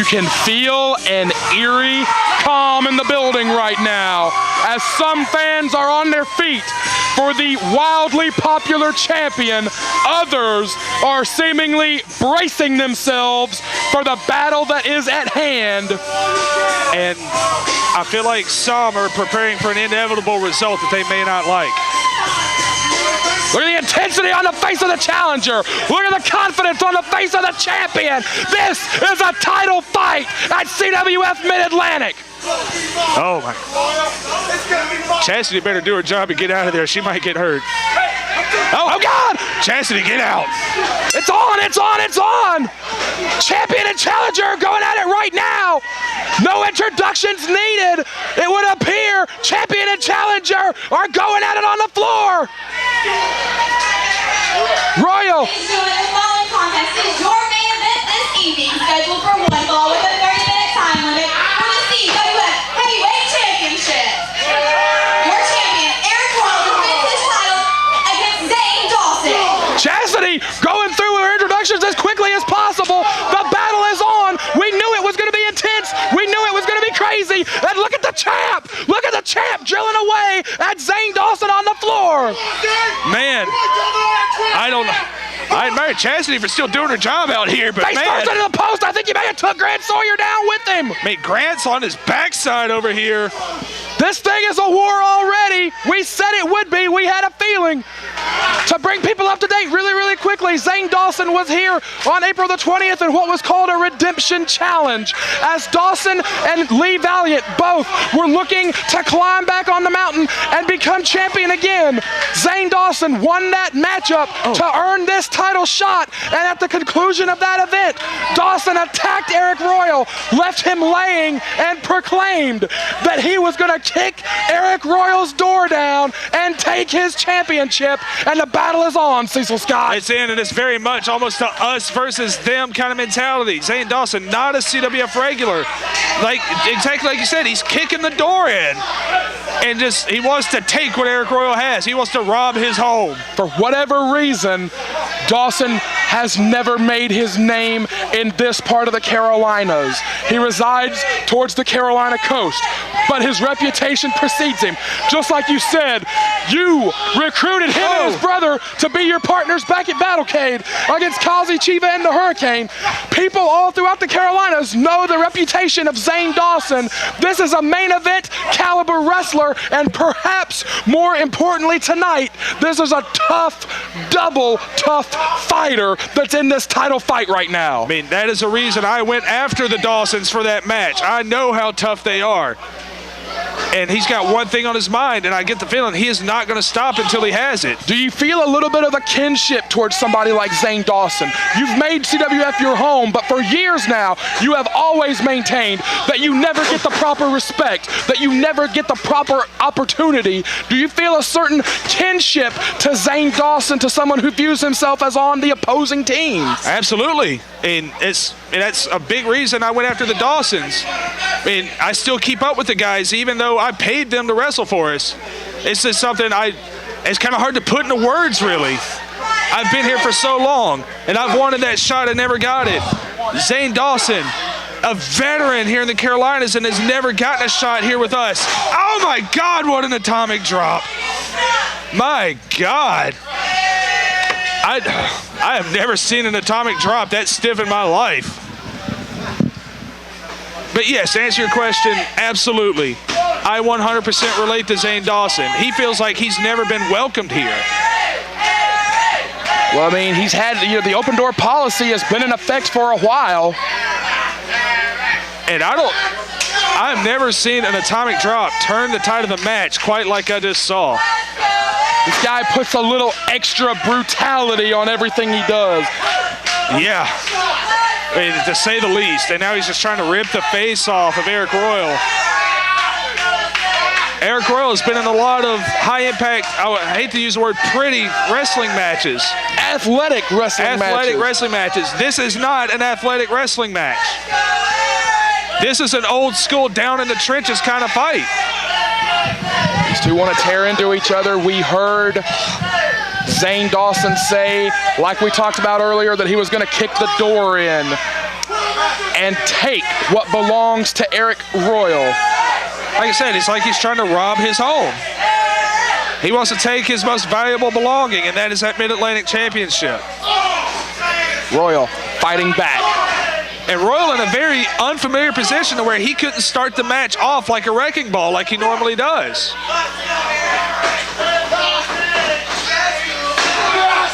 can feel an eerie calm in the building right now as some fans are on their feet for the wildly popular champion. Others are seemingly bracing themselves for the battle that is at hand. And I feel like some are preparing for an inevitable result that they may not like. Look at the intensity on the face of the challenger. Look at the confidence on the face of the champion. This is a title fight at CWF Mid-Atlantic. Oh my. Chastity better do her job and get out of there. She might get hurt. Oh God! Chastity, get out. It's on, it's on, it's on! Champion and challenger are going at it right now. No introductions needed. It would appear champion and challenger are going at it on the floor. Royal. The following contest is your main event this evening, scheduled for one ball with a 30-minute time limit for the CWF Heavyweight Championship. Your champion, AriK Royal, defends his title against Zane Dawson. Chastity going through her introductions as quickly as possible. The battle is on. We knew it was going to be intense. We knew it was going to be crazy. And look at the champ. Look at the champ drilling away at Zane Dawson on the floor. Man, I don't know. I admire Chastity for still doing her job out here, but Face first into the post. I think you may have took Grant Sawyer down with him. Mate, Grant's on his backside over here. This thing is a war already. We said it would be. We had a feeling. To bring people up to date really, really quickly, Zane Dawson was here on April the 20th in what was called a redemption challenge, as Dawson and Lee Valiant both were looking to climb back on the mountain and become champion again. Zane Dawson won that matchup to earn this title shot, and at the conclusion of that event, Dawson attacked AriK Royal, left him laying, and proclaimed that he was going to kick AriK Royal's door down and take his championship. And the battle is on, Cecil Scott. It's in, and it's very much almost a us versus them kind of mentality. Zane Dawson, not a CWF regular. Like, exactly like you said, he's kicking the door in. And just, he wants to take what AriK Royal has. He wants to rob his home. For whatever reason, Dawson has never made his name in this part of the Carolinas. He resides towards the Carolina coast, but his reputation precedes him. Just like you said, you recruited him and his brother to be your partners back at Battlecade against Kazi Chiva and the Hurricane. People all throughout the Carolinas know the reputation of Zane Dawson. This is a main event caliber wrestler, and perhaps more importantly tonight, this is a tough, double tough fighter that's in this title fight right now. I mean, that is the reason I went after the Dawsons for that match. I know how tough they are. And he's got one thing on his mind, and I get the feeling he is not going to stop until he has it. Do you feel a little bit of a kinship towards somebody like Zane Dawson? You've made CWF your home, but for years now, you have always maintained that you never get the proper respect, that you never get the proper opportunity. Do you feel a certain kinship to Zane Dawson, to someone who views himself as on the opposing team? Absolutely. And that's a big reason I went after the Dawsons. And I still keep up with the guys, even though I paid them to wrestle for us. It's just something it's kind of hard to put into words, really. I've been here for so long, and I've wanted that shot. I never got it. Zane Dawson, a veteran here in the Carolinas, and has never gotten a shot here with us. Oh my God, what an atomic drop. My God. I have never seen an atomic drop that stiff in my life. But yes, to answer your question, absolutely. I 100% relate to Zane Dawson. He feels like he's never been welcomed here. Well, I mean, he's had, the open door policy has been in effect for a while. And I've never seen an atomic drop turn the tide of the match quite like I just saw. This guy puts a little extra brutality on everything he does. Yeah, I mean, to say the least. And now he's just trying to rip the face off of AriK Royal. AriK Royal has been in a lot of high-impact, I hate to use the word pretty, wrestling matches. Athletic wrestling matches. This is not an athletic wrestling match. This is an old-school, down-in-the-trenches kind of fight. These two want to tear into each other. We heard Zane Dawson say, like we talked about earlier, that he was going to kick the door in. and take what belongs to AriK Royal. Like I said, it's like he's trying to rob his home. He wants to take his most valuable belonging, and that is that Mid-Atlantic Championship. Royal fighting back. And Royal in a very unfamiliar position to where he couldn't start the match off like a wrecking ball like he normally does.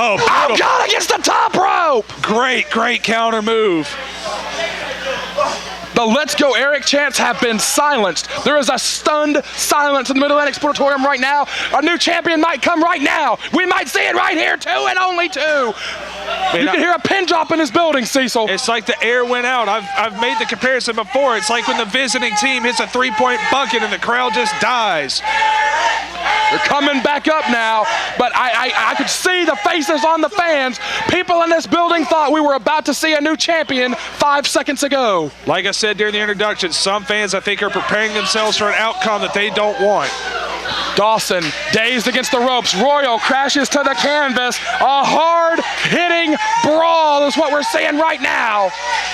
Oh, oh God, against the top rope! Great counter move. The Let's Go AriK chants have been silenced. There is a stunned silence in the Mid-Atlantic Sportatorium right now. A new champion might come right now. We might see it right here, 2 and only 2. You can hear a pin drop in this building, Cecil. It's like the air went out. I've made the comparison before. It's like when the visiting team hits a three-point bucket and the crowd just dies. They're coming back up now, but I could see the faces on the fans. People in this building thought we were about to see a new champion 5 seconds ago. Like I said during the introduction, some fans I think are preparing themselves for an outcome that they don't want. Dawson dazed against the ropes. Royal crashes to the canvas. A hard-hitting brawl is what we're seeing right now.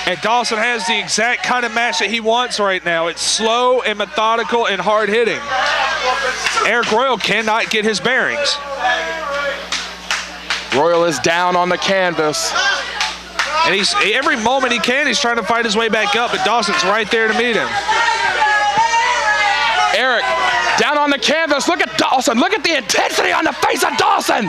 And Dawson has the exact kind of match that he wants right now. It's slow and methodical and hard-hitting. AriK Royal cannot get his bearings. Royal is down on the canvas. And every moment he can, he's trying to fight his way back up, but Dawson's right there to meet him. AriK down on the canvas. Look at Dawson. Look at the intensity on the face of Dawson.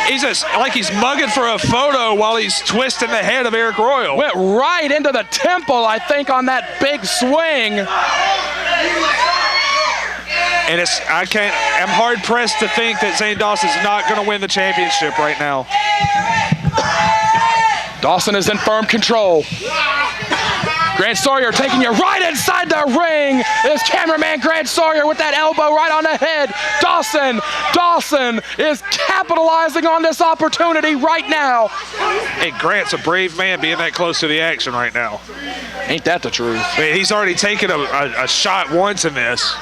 He's just like he's mugging for a photo while he's twisting the head of AriK Royal. Went right into the temple, I think, on that big swing. And I'm hard pressed to think that Zane Dawson's not going to win the championship right now. Dawson is in firm control. Grant Sawyer taking you right inside the ring. Is cameraman Grant Sawyer with that elbow right on the head. Dawson is capitalizing on this opportunity right now. And Grant's a brave man being that close to the action right now. Ain't that the truth? Man, he's already taken a shot once in this.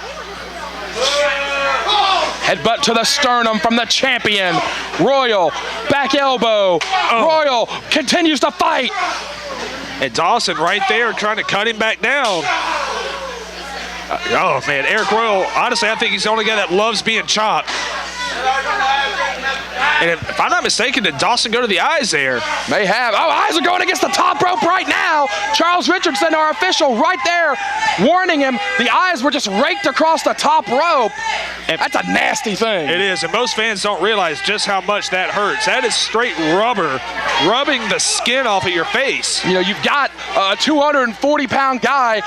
Headbutt to the sternum from the champion. Royal, back elbow. Royal continues to fight. And Dawson right there trying to cut him back down. Oh, man, AriK Royal, honestly, I think he's the only guy that loves being chopped. And if I'm not mistaken, did Dawson go to the eyes there? May have. Oh, eyes are going against the top rope right now. Charles Richardson, our official, right there, warning him. The eyes were just raked across the top rope. And that's a nasty thing. It is, and most fans don't realize just how much that hurts. That is straight rubber, rubbing the skin off of your face. You know, you've got a 240-pound guy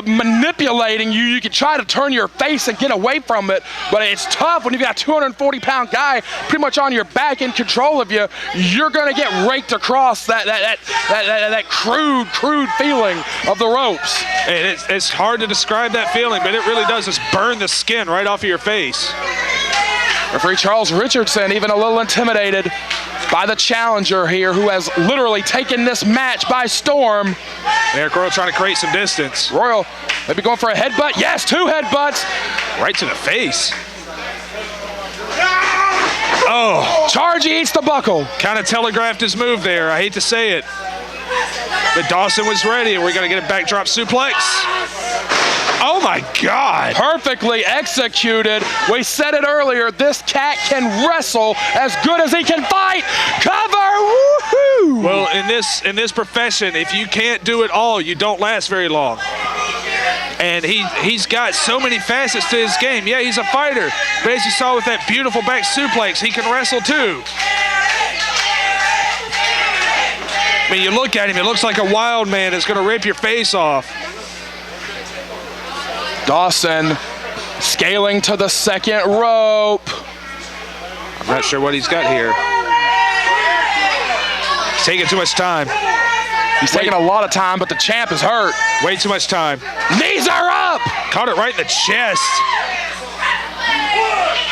manipulating you. You can try to turn your face and get away from it, but it's tough when you've got a 240-pound guy pretty much on your back in control of you. You're going to get raked across that crude feeling of the ropes. And it's hard to describe that feeling, but it really does just burn the skin right off of your face. Referee Charles Richardson even a little intimidated by the challenger here, who has literally taken this match by storm. AriK Royal trying to create some distance. Royal maybe going for a headbutt. Yes, 2 headbutts. Right to the face. Oh. Chargy eats the buckle. Kind of telegraphed his move there. I hate to say it. But Dawson was ready, and we're going to get a backdrop suplex. Oh, my God. Perfectly executed. We said it earlier. This cat can wrestle as good as he can fight. Cover. Woohoo! Well, in this profession, if you can't do it all, you don't last very long. And he's got so many facets to his game. Yeah, he's a fighter, but as you saw with that beautiful back suplex, he can wrestle too. I mean, you look at him, it looks like a wild man that's going to rip your face off. Dawson scaling to the second rope. I'm not sure what he's got here. He's taking too much time. He's taking a lot of time, but the champ is hurt. Way too much time. Knees are up. Caught it right in the chest.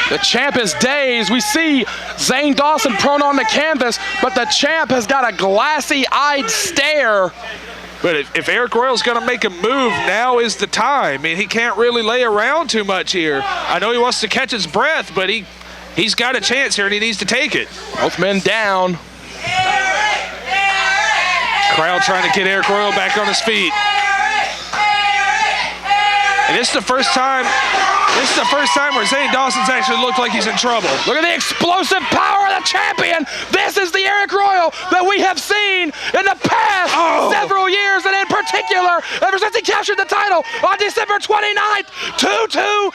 The champ is dazed. We see Zane Dawson prone on the canvas, but the champ has got a glassy-eyed stare. But if AriK Royal's going to make a move, now is the time. I mean, he can't really lay around too much here. I know he wants to catch his breath, but he's got a chance here, and he needs to take it. Both men down. Crowd trying to get AriK Royal back on his feet. And this is the first time where Zane Dawson's actually looked like he's in trouble. Look at the explosive power of the champion. This is the AriK Royal that we have seen in the past several years, and in particular, ever since he captured the title on December 29th. 2-2,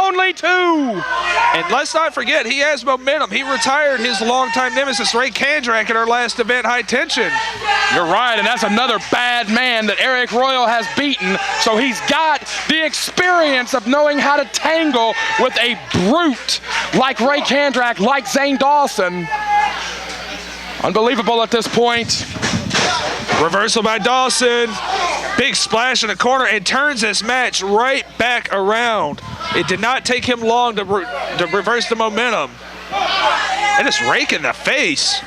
only 2. And let's not forget, he has momentum. He retired his longtime nemesis, Aric Andrews, at our last event, High Tension. You're right, and that's another bad man that AriK Royal has beaten, so he's got the experience of knowing how to tangle with a brute like Aric Kandrack, like Zane Dawson. Unbelievable at this point. Reversal by Dawson. Big splash in the corner and turns this match right back around. It did not take him long to reverse the momentum. And it's rake in the face.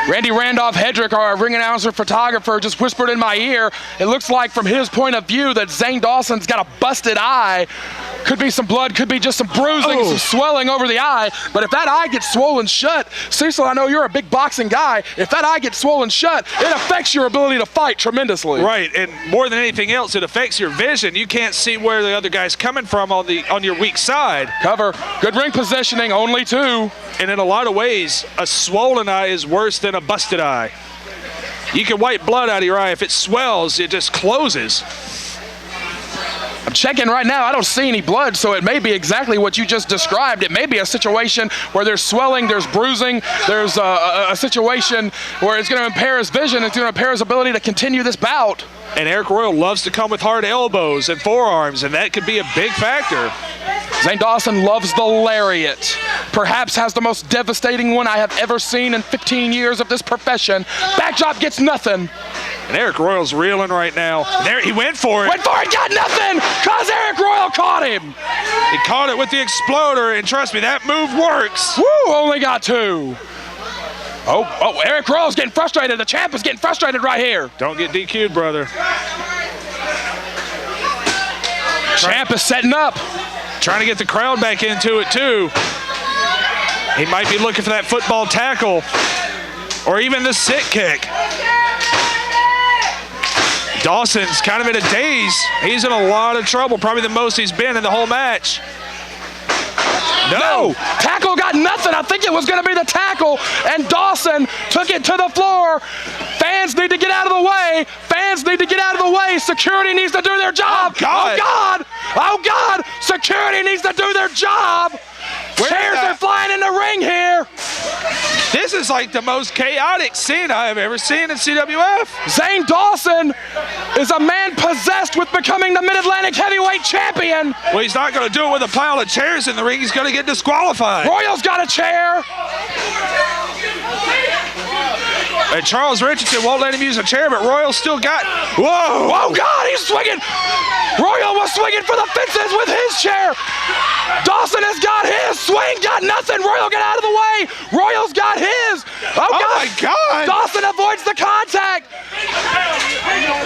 Randy Randolph Hedrick, our ring announcer photographer, just whispered in my ear, it looks like from his point of view that Zane Dawson's got a busted eye. Could be some blood, could be just some bruising, some swelling over the eye. But if that eye gets swollen shut, Cecil, I know you're a big boxing guy. If that eye gets swollen shut, it affects your ability to fight tremendously. Right, and more than anything else, it affects your vision. You can't see where the other guy's coming from on your weak side. Cover, good ring positioning, only 2. And in a lot of ways, a swollen eye is worse than a busted eye. You can wipe blood out of your eye. If it swells, it just closes. I'm checking right now, I don't see any blood, so it may be exactly what you just described. It may be a situation where there's swelling, there's bruising, there's a situation where it's going to impair his vision, it's going to impair his ability to continue this bout. And AriK Royal loves to come with hard elbows and forearms, and that could be a big factor. Zane Dawson loves the lariat. Perhaps has the most devastating one I have ever seen in 15 years of this profession. Backdrop gets nothing. And AriK Royal's reeling right now. There, he went for it. Went for it, got nothing, because AriK Royal caught him. He caught it with the exploder, and trust me, that move works. Woo, only got 2. Oh, AriK Royal's getting frustrated. The champ is getting frustrated right here. Don't get DQ'd, brother. Champ is setting up. Trying to get the crowd back into it, too. He might be looking for that football tackle or even the sit kick. Dawson's kind of in a daze. He's in a lot of trouble, probably the most he's been in the whole match. No, tackle got nothing. I think it was going to be the tackle, and Dawson took it to the floor. Fans need to get out of the way. Fans need to get out of the way. Security needs to do their job. Oh, God. Oh, God. Oh, God. Security needs to do their job. Chairs are flying in the ring here. This is like the most chaotic scene I have ever seen in CWF. Zane Dawson is a man possessed with becoming the Mid-Atlantic heavyweight champion. Well, he's not going to do it with a pile of chairs in the ring. He's going to get disqualified. Royal's got a chair. And Charles Richardson won't let him use a chair, but Royal's still got... Whoa! Oh, God, he's swinging. Royal was swinging for the fences with his chair. Dawson has got his. Swing got nothing. Royal, get out of the way. Royal's got his. Oh, God. My God. Dawson avoids the contact.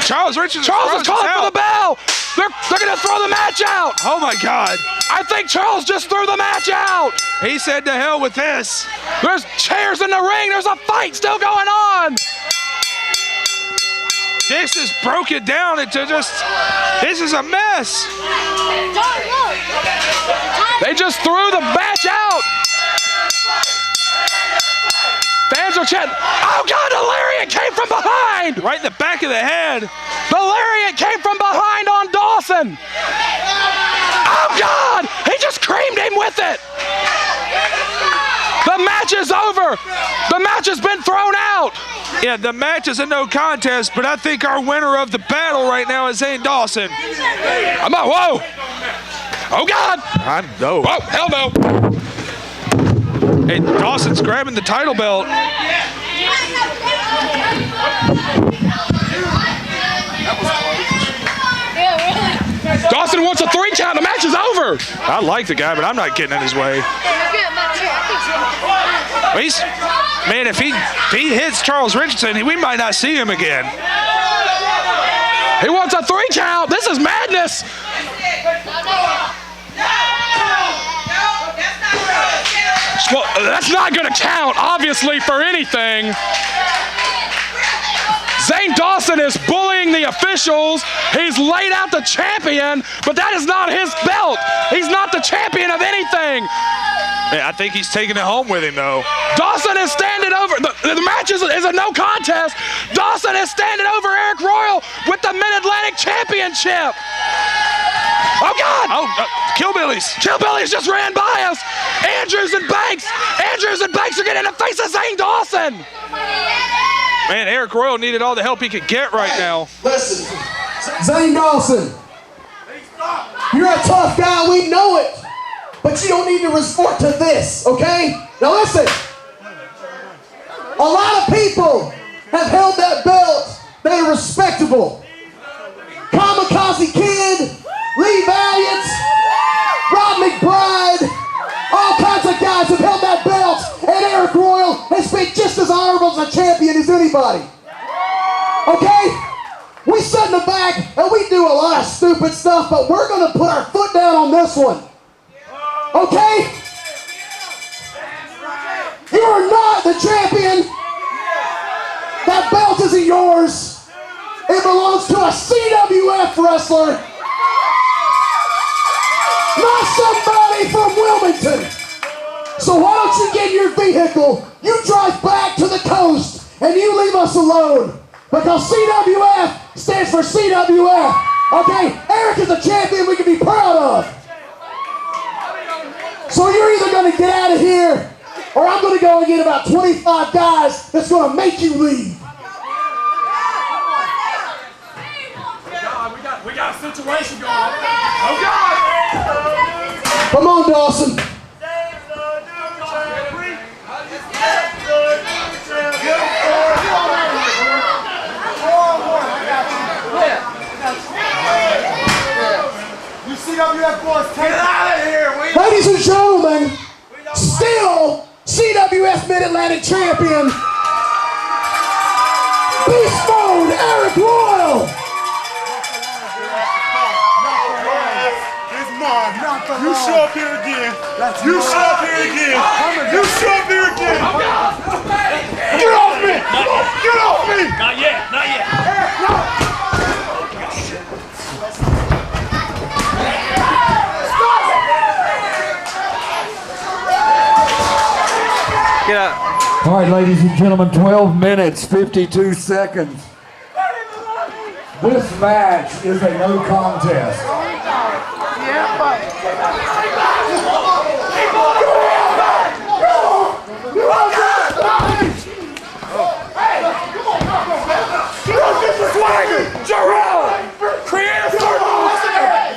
Charles Richardson Charles is calling for the bell. They're going to throw the match out. Oh, my God. I think Charles just threw the match out. He said to hell with this. There's chairs in the ring. There's a fight still going on. This is broken down into just, this is a mess. They just threw the match out. Fans are chanting. Oh, God, the lariat came from behind. Right in the back of the head. The lariat came from behind on Dawson. Oh, God, he just creamed him with it. The match is over. The match has been thrown out. Yeah, the match is a no contest, but I think our winner of the battle right now is Zane Dawson. I'm out. Whoa. Oh, God. I know. Whoa, hell no. And Dawson's grabbing the title belt. Dawson wants a 3 count. The match is over. I like the guy, but I'm not getting in his way. Man, if he hits Charles Richardson, we might not see him again. He wants a 3 count. This is madness. Well, that's not going to count, obviously, for anything. Zane Dawson is bullying the officials. He's laid out the champion, but that is not his belt. He's not the champion of anything. Yeah, I think he's taking it home with him, though. Dawson is standing over. The match is a no contest. Dawson is standing over AriK Royal with the Mid-Atlantic Championship. Oh, God! Oh, Killbillies. Killbillies just ran by us. Andrews and Banks. Andrews and Banks are getting in the face of Zane Dawson. Man, AriK Royal needed all the help he could get right now. Listen, Zane Dawson, you're a tough guy, we know it, but you don't need to resort to this, okay? Now listen, a lot of people have held that belt that are respectable. Kamakazi Kid, Lee Valiant, Rob McBride, all kinds of guys have held that belt, and AriK Royal has been just as honorable as a champion as anybody. Okay? We sit in the back and we do a lot of stupid stuff, but we're going to put our foot down on this one. Okay? You are not the champion. That belt isn't yours. It belongs to a CWF wrestler. Not somebody from Wilmington. So why don't you get in your vehicle, you drive back to the coast, and you leave us alone. Because CWF stands for CWF. Okay? AriK is a champion we can be proud of. So you're either going to get out of here, or I'm going to go and get about 25 guys that's going to make you leave. We got a situation going on. Oh, God! Come on, Dawson. You CWF boys, take it out of here! Ladies and gentlemen, still CWF Mid-Atlantic champion, Beast Mode, AriK Royal. You show up here again. You show up here again. You show up here again. Get off me! Get off me! Not yet, not yet. Get up. All right, ladies and gentlemen, 12 minutes, 52 seconds. This match is a no contest. Create a circle!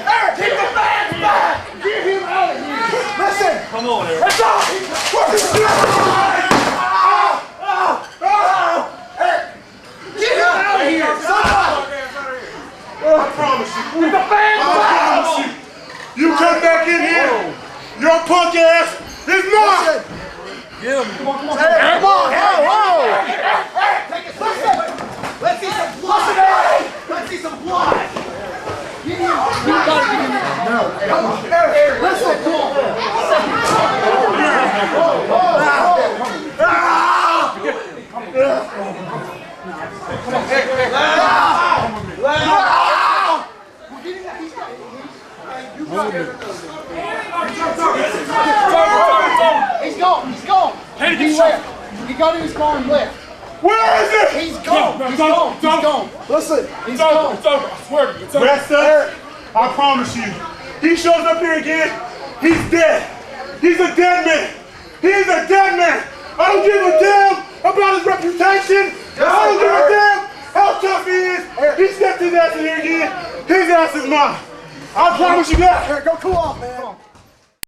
Aric, keep the fans back! Get him out of here! Listen! Come on, Aric. Let's go! Get him out of here! I promise you. Get the fans back! I promise you. You come back in here, your punk ass is mine! Get him. Come on. Hey, come on! Hey, take it. Listen! Let's see some blood! Let's see some blood! You gotta get in there. No. Come on. Aric, listen, come on. He's gone. He's gone. He left. He got in his car and left. Where is it? He's gone. He's gone. He's gone. Listen, he's gone. It's over. I swear to you, it's over. Rest up. I promise you. He shows up here again, he's dead. He's a dead man. He's a dead man. I don't give a damn about his reputation. I don't give a damn how tough he is. He stepped his ass in here again. His ass is mine. I promise you that. Go cool off, man.